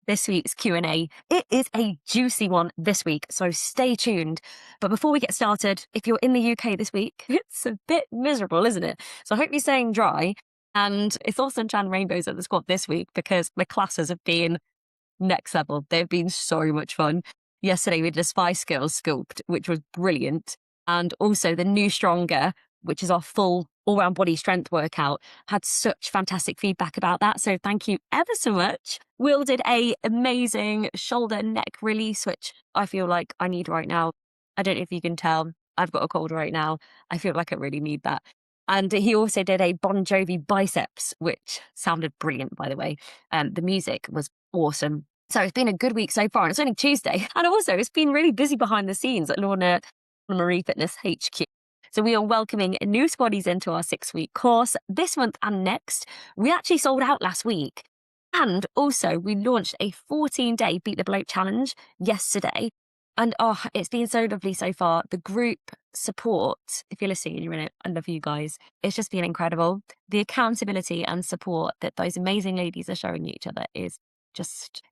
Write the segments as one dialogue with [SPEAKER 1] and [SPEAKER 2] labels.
[SPEAKER 1] this week's Q&A. It is a juicy one this week, so stay tuned. But before we get started, if you're in the UK this week, it's a bit miserable, isn't it? So I hope you're staying dry. And it's all sunshine and rainbows at the squad this week because the classes have been next level. They've been so much fun. Yesterday we did a Spy Skills sculpt, which was brilliant. And also the new Stronger, which is our full all-round body strength workout, had such fantastic feedback about that. So thank you ever so much. Will did a amazing shoulder neck release, which I feel like I need right now. I don't know if you can tell, I've got a cold right now. I feel like I really need that. And he also did a Bon Jovi biceps, which sounded brilliant, by the way. The music was awesome. So it's been a good week so far, and it's only Tuesday. And also, it's been really busy behind the scenes at Lorna Marie Fitness HQ. So we are welcoming new squaddies into our 6-week course this month and next. We actually sold out last week. And also, we launched a 14-day Beat the Bloat challenge yesterday. And it's been so lovely so far. The group support, if you're listening and you're in it, I love you guys. It's just been incredible. The accountability and support that those amazing ladies are showing each other is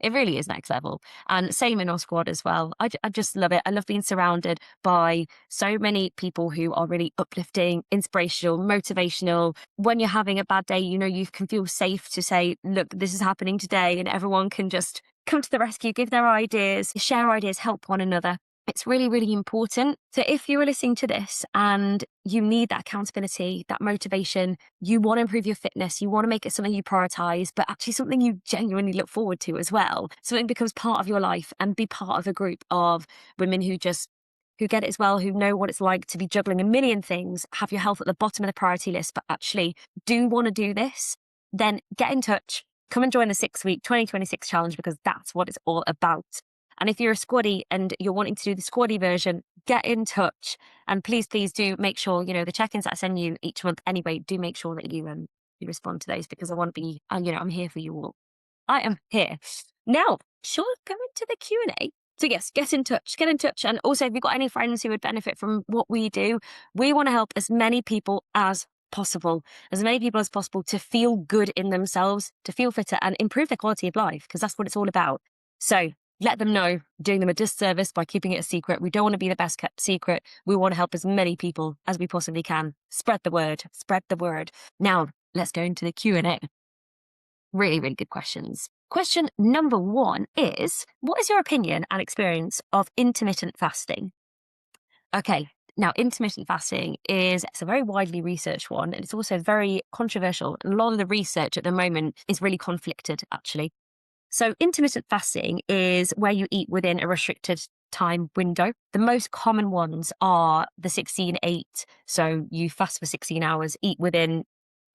[SPEAKER 1] it really is next level. And same in our squad as well. I just love it. I love being surrounded by so many people who are really uplifting, inspirational, motivational. When you're having a bad day, you can feel safe to say, look, this is happening today, and everyone can just come to the rescue, give their ideas, share ideas, help one another. It's really, really important. So if you are listening to this and you need that accountability, that motivation, you want to improve your fitness, you want to make it something you prioritize, but actually something you genuinely look forward to as well. Something becomes part of your life and be part of a group of women who get it as well, who know what it's like to be juggling a million things, have your health at the bottom of the priority list, but actually do want to do this, then get in touch. Come and join the 6-week 2026 challenge, because that's what it's all about. And if you're a squaddie and you're wanting to do the squaddie version, get in touch. And please do make sure, the check-ins that I send you each month anyway, do make sure that you respond to those, because I want to be, I'm here for you all. I am here. Now, shall we go into the Q&A? So yes, get in touch. And also, if you've got any friends who would benefit from what we do, we want to help as many people as possible to feel good in themselves, to feel fitter and improve their quality of life, because that's what it's all about. So let them know, doing them a disservice by keeping it a secret. We don't want to be the best kept secret. We want to help as many people as we possibly can. Spread the word. Now, let's go into the Q&A. Really, really good questions. Question number 1 is, what is your opinion and experience of intermittent fasting? Okay, now intermittent fasting it's a very widely researched one, and it's also very controversial. A lot of the research at the moment is really conflicted, actually. So intermittent fasting is where you eat within a restricted time window. The most common ones are the 16-8. So you fast for 16 hours, eat within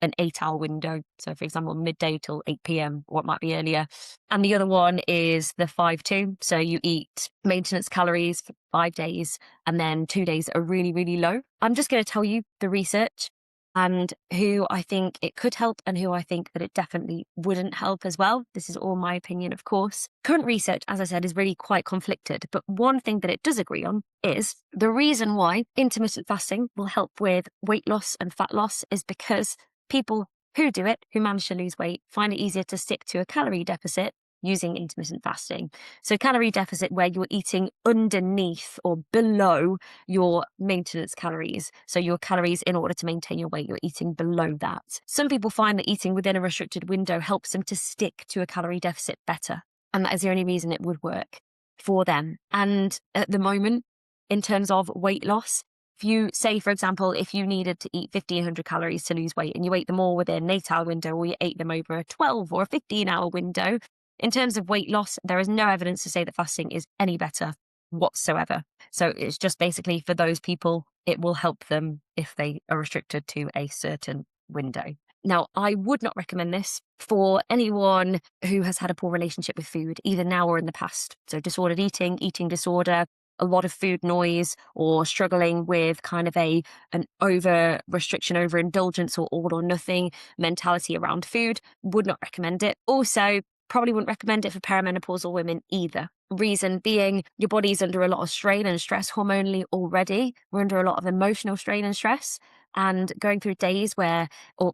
[SPEAKER 1] an 8-hour window. So for example, midday till 8 p.m. or it might be earlier. And the other one is the 5-2. So you eat maintenance calories for 5 days, and then 2 days are really, really low. I'm just going to tell you the research and who I think it could help and who I think that it definitely wouldn't help as well. This is all my opinion, of course. Current research, as I said, is really quite conflicted. But one thing that it does agree on is the reason why intermittent fasting will help with weight loss and fat loss is because people who do it, who manage to lose weight, find it easier to stick to a calorie deficit using intermittent fasting. So calorie deficit where you're eating underneath or below your maintenance calories. So your calories, in order to maintain your weight, you're eating below that. Some people find that eating within a restricted window helps them to stick to a calorie deficit better. And that is the only reason it would work for them. And at the moment, in terms of weight loss, if you say, for example, if you needed to eat 1,500 calories to lose weight and you ate them all within an 8-hour window, or you ate them over a 12 or a 15-hour window, in terms of weight loss, there is no evidence to say that fasting is any better whatsoever. So it's just basically for those people, it will help them if they are restricted to a certain window. Now, I would not recommend this for anyone who has had a poor relationship with food, either now or in the past. So disordered eating, eating disorder, a lot of food noise, or struggling with kind of an over restriction, over indulgence, or all or nothing mentality around food, would not recommend it. Also, probably wouldn't recommend it for perimenopausal women either. Reason being, your body's under a lot of strain and stress hormonally already. We're under a lot of emotional strain and stress, and going through days where, or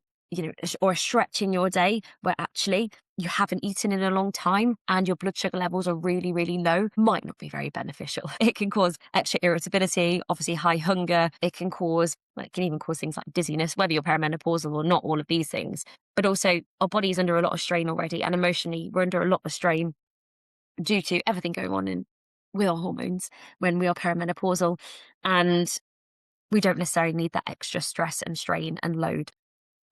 [SPEAKER 1] a stretch in your day where actually you haven't eaten in a long time and your blood sugar levels are really, really low, might not be very beneficial. It can cause extra irritability, obviously high hunger. It can cause, well, it can even cause things like dizziness, whether you're perimenopausal or not, all of these things. But also our body's under a lot of strain already, and emotionally we're under a lot of strain due to everything going on with our hormones when we are perimenopausal. And we don't necessarily need that extra stress and strain and load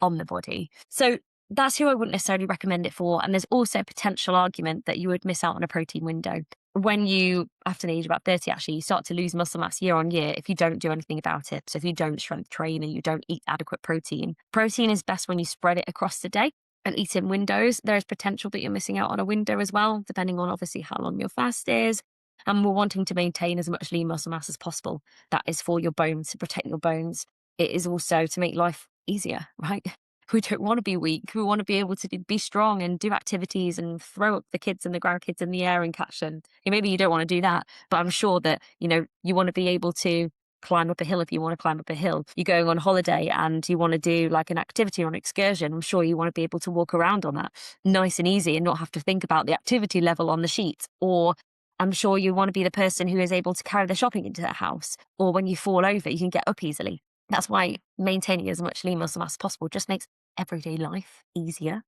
[SPEAKER 1] on the body. So that's who I wouldn't necessarily recommend it for. And there's also a potential argument that you would miss out on a protein window. When you, after the age of about 30, actually, you start to lose muscle mass year on year if you don't do anything about it. So if you don't strength train and you don't eat adequate protein, protein is best when you spread it across the day and eat in windows. There is potential that you're missing out on a window as well, depending on obviously how long your fast is. And we're wanting to maintain as much lean muscle mass as possible. That is for your bones, to protect your bones. It is also to make life easier, right? We don't want to be weak. We want to be able to be strong and do activities and throw up the kids and the grandkids in the air and catch them. Maybe you don't want to do that, but I'm sure that, you want to be able to climb up a hill if you want to climb up a hill. You're going on holiday and you want to do like an activity or an excursion. I'm sure you want to be able to walk around on that nice and easy and not have to think about the activity level on the sheet. Or I'm sure you want to be the person who is able to carry the shopping into the house. Or when you fall over, you can get up easily. That's why maintaining as much lean muscle mass as possible just makes everyday life easier.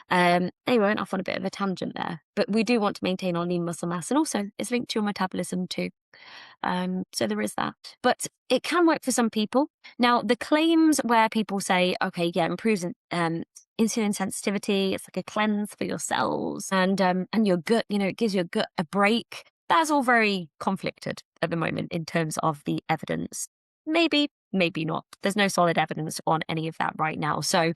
[SPEAKER 1] Anyway, I went off on a bit of a tangent there, but we do want to maintain our lean muscle mass, and also it's linked to your metabolism too. So there is that, but it can work for some people. Now, the claims where people say, okay, yeah, improves insulin sensitivity, it's like a cleanse for your cells and your gut, it gives your gut a break. That's all very conflicted at the moment in terms of the evidence. Maybe, maybe not. There's no solid evidence on any of that right now. So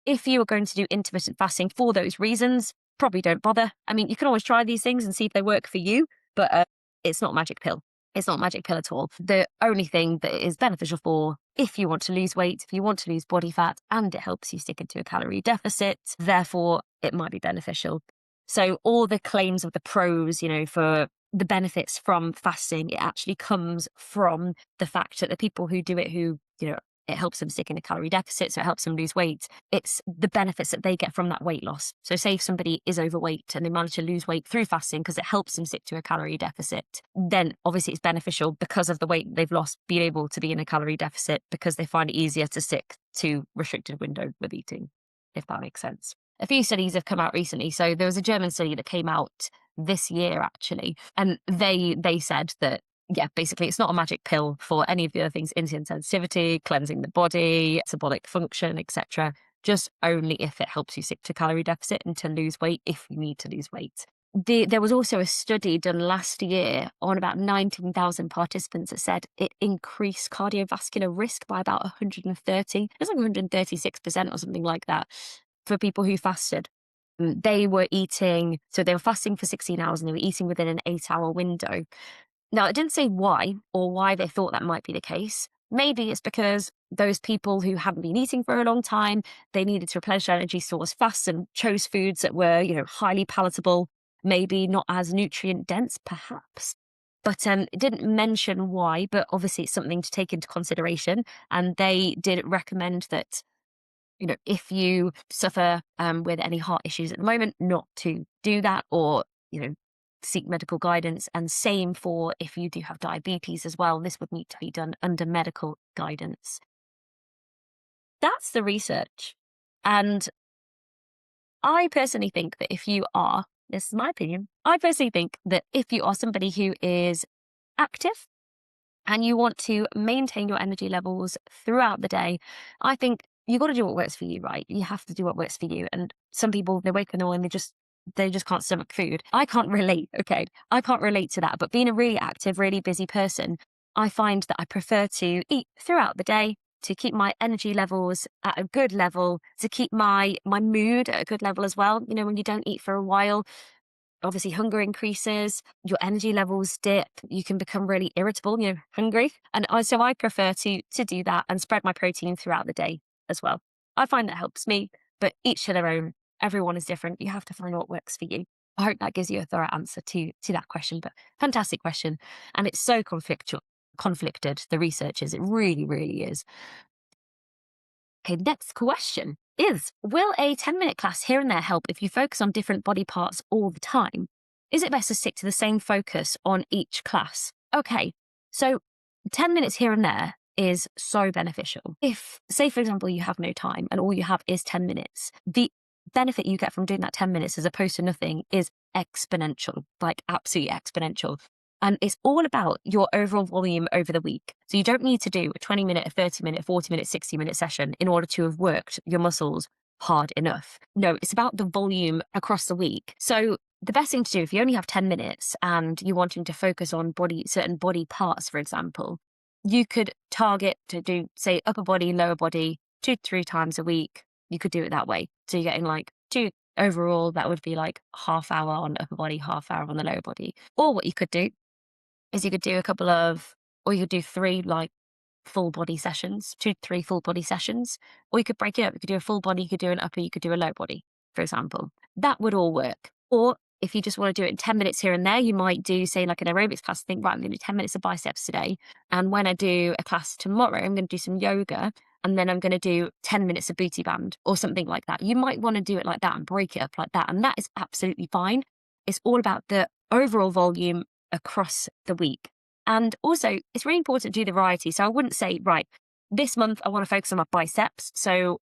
[SPEAKER 1] if you are going to do intermittent fasting for those reasons, probably don't bother. I mean, you can always try these things and see if they work for you, but it's not a magic pill. It's not a magic pill at all. The only thing that it is beneficial for, if you want to lose weight, if you want to lose body fat, and it helps you stick into a calorie deficit, therefore it might be beneficial. So all the claims of the pros, for the benefits from fasting, it actually comes from the fact that the people who do it, who, it helps them stick in a calorie deficit, so it helps them lose weight. It's the benefits that they get from that weight loss. So say if somebody is overweight and they manage to lose weight through fasting because it helps them stick to a calorie deficit, then obviously it's beneficial because of the weight they've lost, being able to be in a calorie deficit because they find it easier to stick to restricted window with eating, if that makes sense. A few studies have come out recently. So there was a German study that came out this year, actually, and they said that, yeah, basically it's not a magic pill for any of the other things, insulin sensitivity, cleansing the body, metabolic function, etc. Just only if it helps you stick to calorie deficit and to lose weight if you need to lose weight. There was also a study done last year on about 19,000 participants that said it increased cardiovascular risk by about 130. It's like 136% or something like that for people who fasted. They were eating, so they were fasting for 16 hours and they were eating within an 8-hour window. Now, it didn't say why or why they thought that might be the case. Maybe it's because those people who hadn't been eating for a long time, they needed to replenish their energy source fast and chose foods that were, highly palatable, maybe not as nutrient dense, perhaps. But it didn't mention why, but obviously it's something to take into consideration. And they did recommend that, if you suffer with any heart issues at the moment, not to do that, or, seek medical guidance. And same for if you do have diabetes as well. This would need to be done under medical guidance. That's the research. And I personally think that if you are, this is my opinion, I personally think that if you are somebody who is active and you want to maintain your energy levels throughout the day, I think you got to do what works for you, right? You have to do what works for you. And some people, they wake up in the morning, they just can't stomach food. I can't relate. Okay. I can't relate to that. But being a really active, really busy person, I find that I prefer to eat throughout the day to keep my energy levels at a good level, to keep my mood at a good level as well. When you don't eat for a while, obviously hunger increases, your energy levels dip, you can become really irritable, hungry. And so I prefer to do that and spread my protein throughout the day as well. I find that helps me, but each to their own. Everyone is different. You have to find what works for you. I hope that gives you a thorough answer to that question, but fantastic question. And it's so conflicted, the research is. It really, really is. Okay, next question. is, will a 10-minute class here and there help if you focus on different body parts all the time? Is it best to stick to the same focus on each class? Okay, so 10 minutes here and there is so beneficial. If, say, for example, you have no time and all you have is 10 minutes, the benefit you get from doing that 10 minutes as opposed to nothing is exponential, like absolutely exponential. And it's all about your overall volume over the week. So you don't need to do a 20-minute, a 30-minute, 40-minute, 60-minute session in order to have worked your muscles hard enough. No, it's about the volume across the week. So the best thing to do if you only have 10 minutes and you're wanting to focus on certain body parts, for example, you could target to do, say, upper body, lower body, 2 to 3 times a week. You could do it that way. So you're getting like 2 overall, that would be like half hour on upper body, half hour on the lower body. Or what you could do is you could do or you could do 3 like full body sessions, 2 to 3 full body sessions, or you could break it up. You could do a full body, you could do an upper, you could do a low body, for example. That would all work. Or if you just want to do it in 10 minutes here and there, you might do, say, like an aerobics class, think, right, I'm going to do 10 minutes of biceps today. And when I do a class tomorrow, I'm going to do some yoga. And then I'm going to do 10 minutes of booty band or something like that. You might want to do it like that and break it up like that. And that is absolutely fine. It's all about the overall volume across the week. And also, it's really important to do the variety. So I wouldn't say, right, this month I want to focus on my biceps,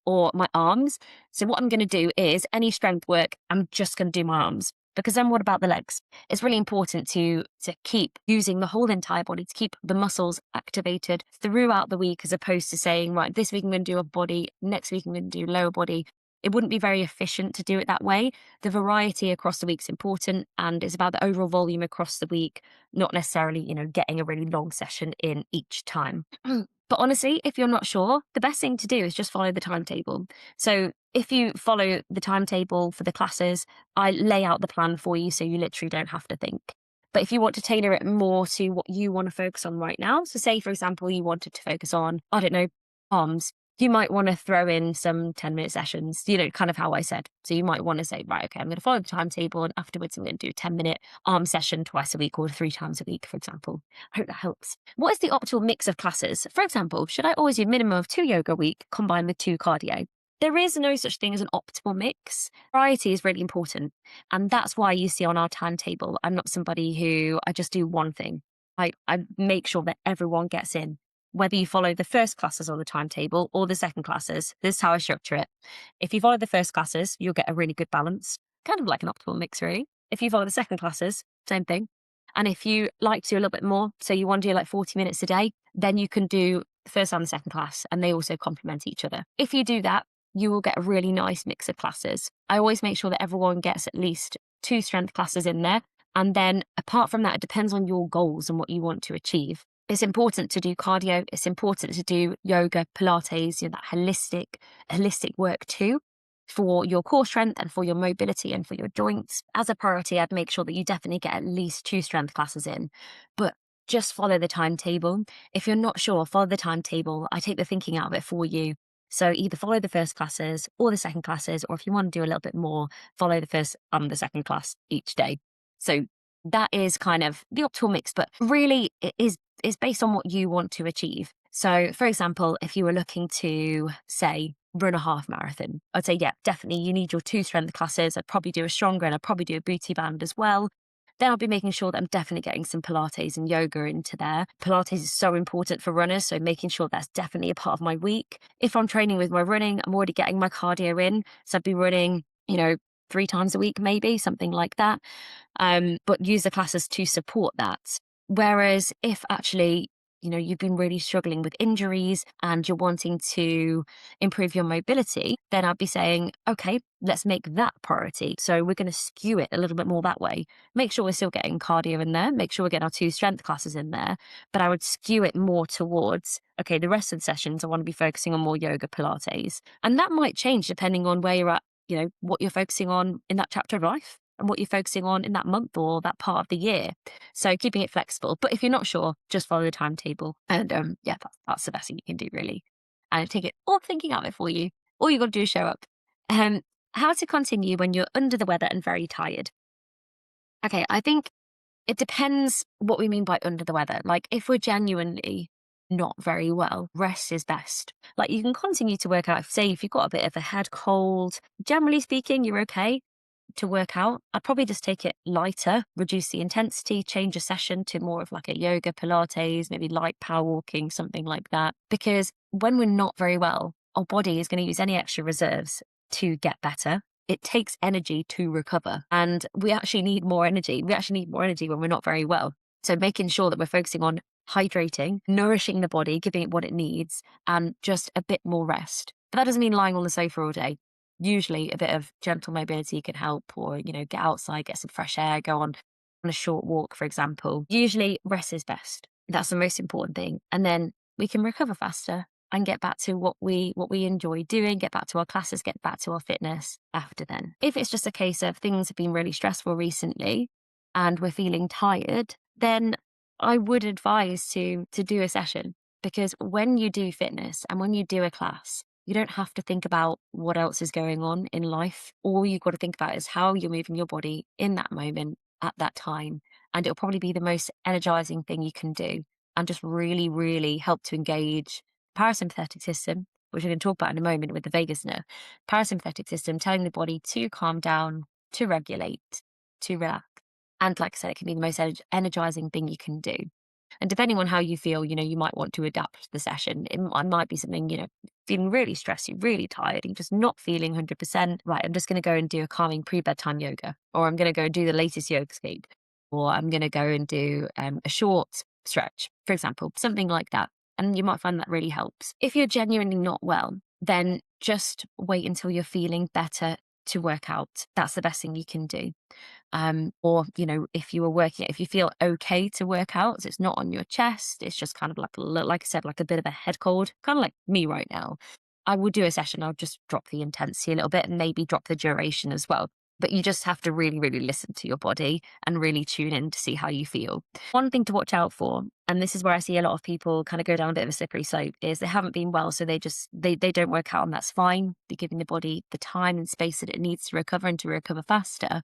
[SPEAKER 1] or my arms. So what I'm going to do is any strength work, I'm just going to do my arms. Because then what about the legs? It's really important to keep using the whole entire body, to keep the muscles activated throughout the week, as opposed to saying, right, this week I'm going to do upper body, next week I'm going to do lower body. It wouldn't be very efficient to do it that way. The variety across the week is important, and it's about the overall volume across the week, not necessarily, getting a really long session in each time. But honestly, if you're not sure, the best thing to do is just follow the timetable. So if you follow the timetable for the classes, I lay out the plan for you so you literally don't have to think. But if you want to tailor it more to what you want to focus on right now, so say, for example, you wanted to focus on, I don't know, arms, you might want to throw in some 10-minute sessions, kind of how I said. So you might want to say, right, okay, I'm going to follow the timetable and afterwards I'm going to do a 10-minute arm session twice a week or 3 times a week, for example. I hope that helps. What is the optimal mix of classes? For example, should I always do a minimum of 2 yoga a week combined with 2 cardio? There is no such thing as an optimal mix. Variety is really important. And that's why you see on our timetable, I'm not somebody who I just do one thing. I make sure that everyone gets in. Whether you follow the first classes on the timetable or the second classes, this is how I structure it. If you follow the first classes, you'll get a really good balance, kind of like an optimal mix, really. If you follow the second classes, same thing. And if you like to do a little bit more, so you want to do like 40 minutes a day, then you can do the first and the second class, and they also complement each other. If you do that, you will get a really nice mix of classes. I always make sure that everyone gets at least 2 strength classes in there. And then apart from that, it depends on your goals and what you want to achieve. It's important to do cardio. It's important to do yoga, Pilates, that holistic work too, for your core strength and for your mobility and for your joints. As a priority, I'd make sure that you definitely get at least 2 strength classes in, but just follow the timetable. If you're not sure, follow the timetable. I take the thinking out of it for you. So either follow the first classes or the second classes, or if you want to do a little bit more, follow the first and the second class each day. So that is kind of the optimal mix, but really it is based on what you want to achieve. So for example, if you were looking to, say, run a half marathon, I'd say, yeah, definitely you need your 2 strength classes. I'd probably do a stronger and I'd probably do a booty band as well. Then I'll be making sure that I'm definitely getting some Pilates and yoga into there. Pilates is so important for runners, so making sure that's definitely a part of my week. If I'm training with my running, I'm already getting my cardio in. So I'd be running, 3 times a week, maybe something like that. But use the classes to support that. Whereas if actually, you've been really struggling with injuries and you're wanting to improve your mobility, then I'd be saying, okay, let's make that priority. So we're going to skew it a little bit more that way. Make sure we're still getting cardio in there. Make sure we're getting our 2 strength classes in there. But I would skew it more towards, okay, the rest of the sessions, I want to be focusing on more yoga, Pilates. And that might change depending on where you're at, what you're focusing on in that chapter of life and what you're focusing on in that month or that part of the year. So keeping it flexible. But if you're not sure, just follow the timetable. And that's the best thing you can do, really. And take it all thinking out of it for you. All you got to do is show up. How to continue when you're under the weather and very tired. Okay, I think it depends what we mean by under the weather. Like if we're genuinely not very well, rest is best. Like you can continue to work out, say if you've got a bit of a head cold, generally speaking, you're okay to work out. I'd probably just take it lighter, reduce the intensity, change a session to more of like a yoga, Pilates, maybe light power walking, something like that. Because when we're not very well, our body is going to use any extra reserves to get better. It takes energy to recover, and we actually need more energy. We actually need more energy when we're not very well. So making sure that we're focusing on hydrating, nourishing the body, giving it what it needs, and just a bit more rest. But that doesn't mean lying on the sofa all day. Usually a bit of gentle mobility can help, or, get outside, get some fresh air, go on a short walk, for example. Usually rest is best. That's the most important thing. And then we can recover faster and get back to what we enjoy doing, get back to our classes, get back to our fitness after then. If it's just a case of things have been really stressful recently and we're feeling tired, then I would advise to do a session, because when you do fitness and when you do a class, you don't have to think about what else is going on in life. All you've got to think about is how you're moving your body in that moment at that time. And it'll probably be the most energizing thing you can do, and just really, really help to engage parasympathetic system, which we're going to talk about in a moment with the vagus nerve. Parasympathetic system telling the body to calm down, to regulate, to relax. And like I said, it can be the most energizing thing you can do. And depending on how you feel, you might want to adapt the session. It might be something, feeling really stressed, you're really tired, you're just not feeling 100%. Right, I'm just going to go and do a calming pre-bedtime yoga, or I'm going to go and do the latest yoga scape, or I'm going to go and do a short stretch, for example, something like that. And you might find that really helps. If you're genuinely not well, then just wait until you're feeling better to work out. That's the best thing you can do. Or, if you were working, if you feel okay to work out, so it's not on your chest, it's just kind of like I said, like a bit of a head cold, kind of like me right now, I will do a session. I'll just drop the intensity a little bit and maybe drop the duration as well. But you just have to really, really listen to your body and really tune in to see how you feel. One thing to watch out for, and this is where I see a lot of people kind of go down a bit of a slippery slope, is they haven't been well, so they don't work out, and that's fine. They're giving the body the time and space that it needs to recover and to recover faster,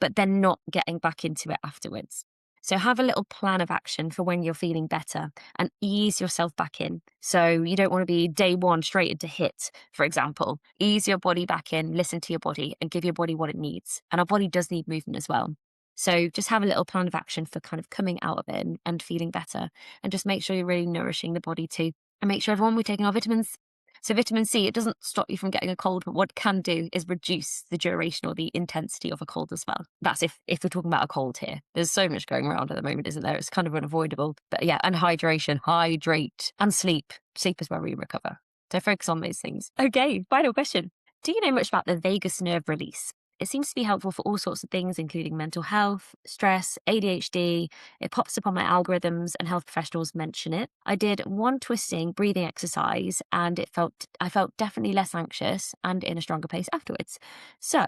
[SPEAKER 1] but then not getting back into it afterwards. So have a little plan of action for when you're feeling better and ease yourself back in. So you don't want to be day one straight into HIIT, for example. Ease your body back in, listen to your body and give your body what it needs. And our body does need movement as well. So just have a little plan of action for kind of coming out of it and feeling better. And just make sure you're really nourishing the body too. And make sure everyone, we're taking our vitamins. So vitamin C, it doesn't stop you from getting a cold, but what it can do is reduce the duration or the intensity of a cold as well. That's if we're talking about a cold here. There's so much going around at the moment, isn't there? It's kind of unavoidable. But yeah, and hydration, hydrate, and sleep. Sleep is where we recover. So focus on those things. Okay, final question. Do you know much about the vagus nerve release? It seems to be helpful for all sorts of things, including mental health, stress, ADHD. It pops up on my algorithms and health professionals mention it. I did one twisting breathing exercise and I felt definitely less anxious and in a stronger place afterwards. So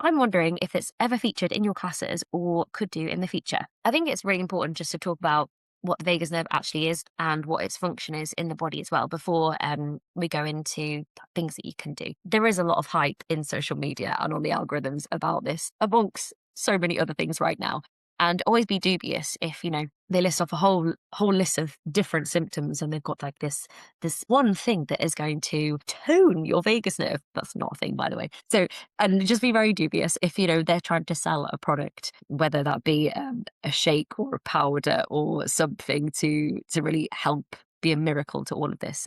[SPEAKER 1] I'm wondering if it's ever featured in your classes or could do in the future. I think it's really important just to talk about what the vagus nerve actually is and what its function is in the body as well before we go into things that you can do. There is a lot of hype in social media and on the algorithms about this, amongst so many other things right now. And always be dubious if, they list off a whole list of different symptoms and they've got like this one thing that is going to tone your vagus nerve. That's not a thing, by the way. So, and just be very dubious if, they're trying to sell a product, whether that be a shake or a powder or something to really help be a miracle to all of this.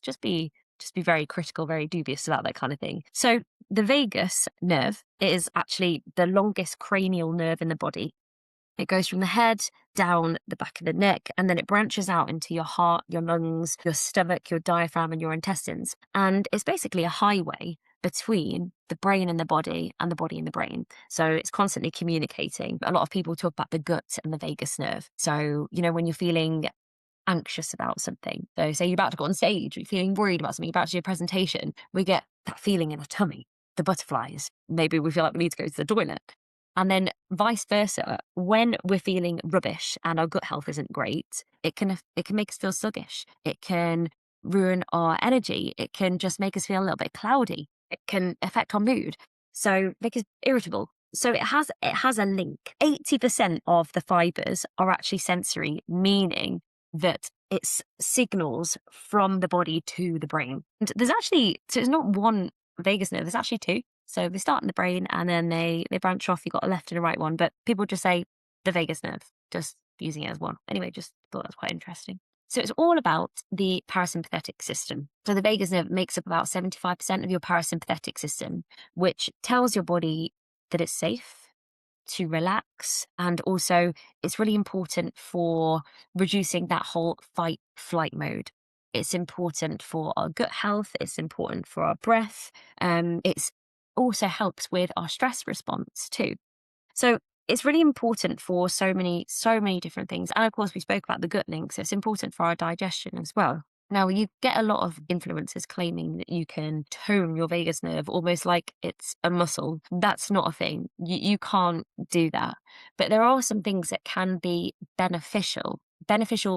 [SPEAKER 1] Just be very critical, very dubious about that kind of thing. So the vagus nerve is actually the longest cranial nerve in the body. It goes from the head down the back of the neck, and then it branches out into your heart, your lungs, your stomach, your diaphragm, and your intestines. And it's basically a highway between the brain and the body and the body and the brain. So it's constantly communicating. A lot of people talk about the gut and the vagus nerve. So, when you're feeling anxious about something, so say you're about to go on stage, or you're feeling worried about something, you're about to do a presentation, we get that feeling in our tummy, the butterflies. Maybe we feel like we need to go to the toilet. And then vice versa, when we're feeling rubbish and our gut health isn't great, it can make us feel sluggish. It can ruin our energy. It can just make us feel a little bit cloudy. It can affect our mood. So make us irritable. So it has a link. 80% of the fibers are actually sensory, meaning that it's signals from the body to the brain. And there's actually, so it's not one vagus nerve, there's actually two. So they start in the brain and then they branch off. You've got a left and a right one, but people just say the vagus nerve, just using it as one. Anyway, just thought that was quite interesting. So it's all about the parasympathetic system. So the vagus nerve makes up about 75% of your parasympathetic system, which tells your body that it's safe to relax. And also, it's really important for reducing that whole fight flight mode. It's important for our gut health. It's important for our breath. It's also helps with our stress response too. So it's really important for so many different things. And of course, we spoke about the gut link. So it's important for our digestion as well. Now, you get a lot of influencers claiming that you can tone your vagus nerve almost like it's a muscle. That's not a thing. You can't do that. But there are some things that can be beneficial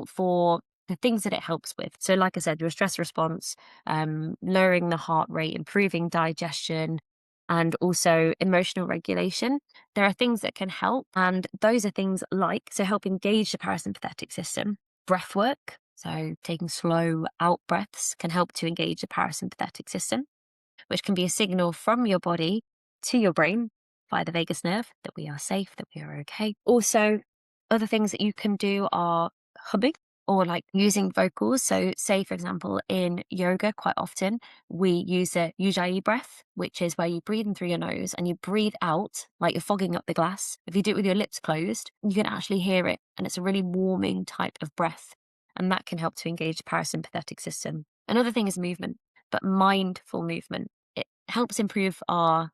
[SPEAKER 1] for the things that it helps with. So, like I said, your stress response, lowering the heart rate, improving digestion, and also emotional regulation. There are things that can help, and those are things like, so help engage the parasympathetic system, breath work. So taking slow out breaths can help to engage the parasympathetic system, which can be a signal from your body to your brain via the vagus nerve that we are safe, that we are okay. Also, other things that you can do are humming or like using vocals. So say, for example, in yoga, quite often we use a ujjayi breath, which is where you breathe in through your nose and you breathe out like you're fogging up the glass. If you do it with your lips closed, you can actually hear it. And it's a really warming type of breath. And that can help to engage the parasympathetic system. Another thing is movement, but mindful movement. It helps improve our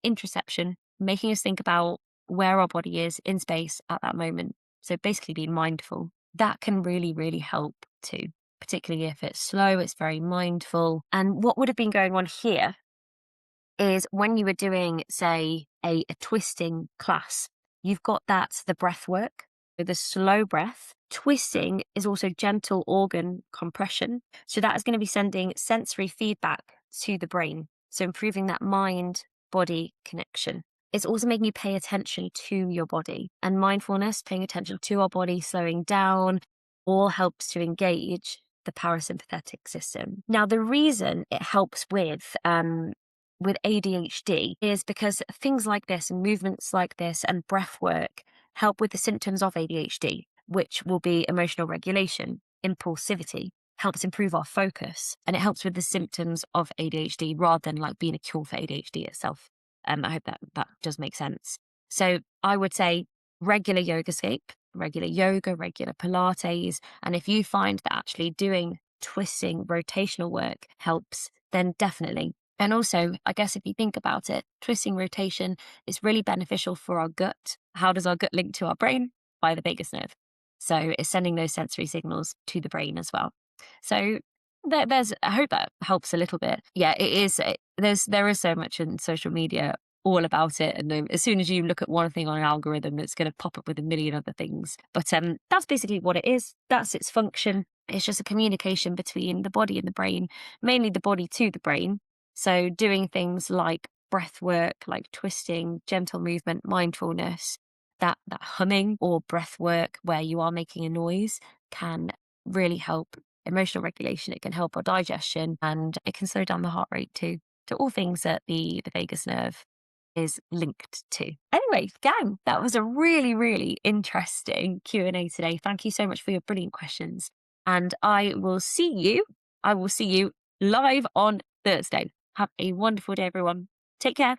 [SPEAKER 1] interoception, making us think about where our body is in space at that moment. So basically being mindful. That can really, really help too, particularly if it's slow, it's very mindful. And what would have been going on here is when you were doing, say, a twisting class, you've got the breath work with a slow breath. Twisting is also gentle organ compression. So that is going to be sending sensory feedback to the brain. So improving that mind body connection. It's also making you pay attention to your body, and mindfulness, paying attention to our body, slowing down, all helps to engage the parasympathetic system. Now, the reason it helps with ADHD is because things like this and movements like this and breath work help with the symptoms of ADHD, which will be emotional regulation, impulsivity, helps improve our focus, and it helps with the symptoms of ADHD rather than like being a cure for ADHD itself. I hope that does make sense. So I would say regular yogascape, regular yoga, regular Pilates. And if you find that actually doing twisting rotational work helps, then definitely. And also, I guess if you think about it, twisting rotation is really beneficial for our gut. How does our gut link to our brain? By the vagus nerve. So it's sending those sensory signals to the brain as well. So I hope that helps a little bit. Yeah, it is. There is so much in social media all about it. And as soon as you look at one thing on an algorithm, it's going to pop up with a million other things. But that's basically what it is. That's its function. It's just a communication between the body and the brain, mainly the body to the brain. So doing things like breath work, like twisting, gentle movement, mindfulness, that humming or breath work where you are making a noise can really help emotional regulation. It can help our digestion, and it can slow down the heart rate too. So all things that the vagus nerve is linked to. Anyway, gang, that was a really, really interesting Q&A today. Thank you so much for your brilliant questions. And I will see you live on Thursday. Have a wonderful day, everyone. Take care.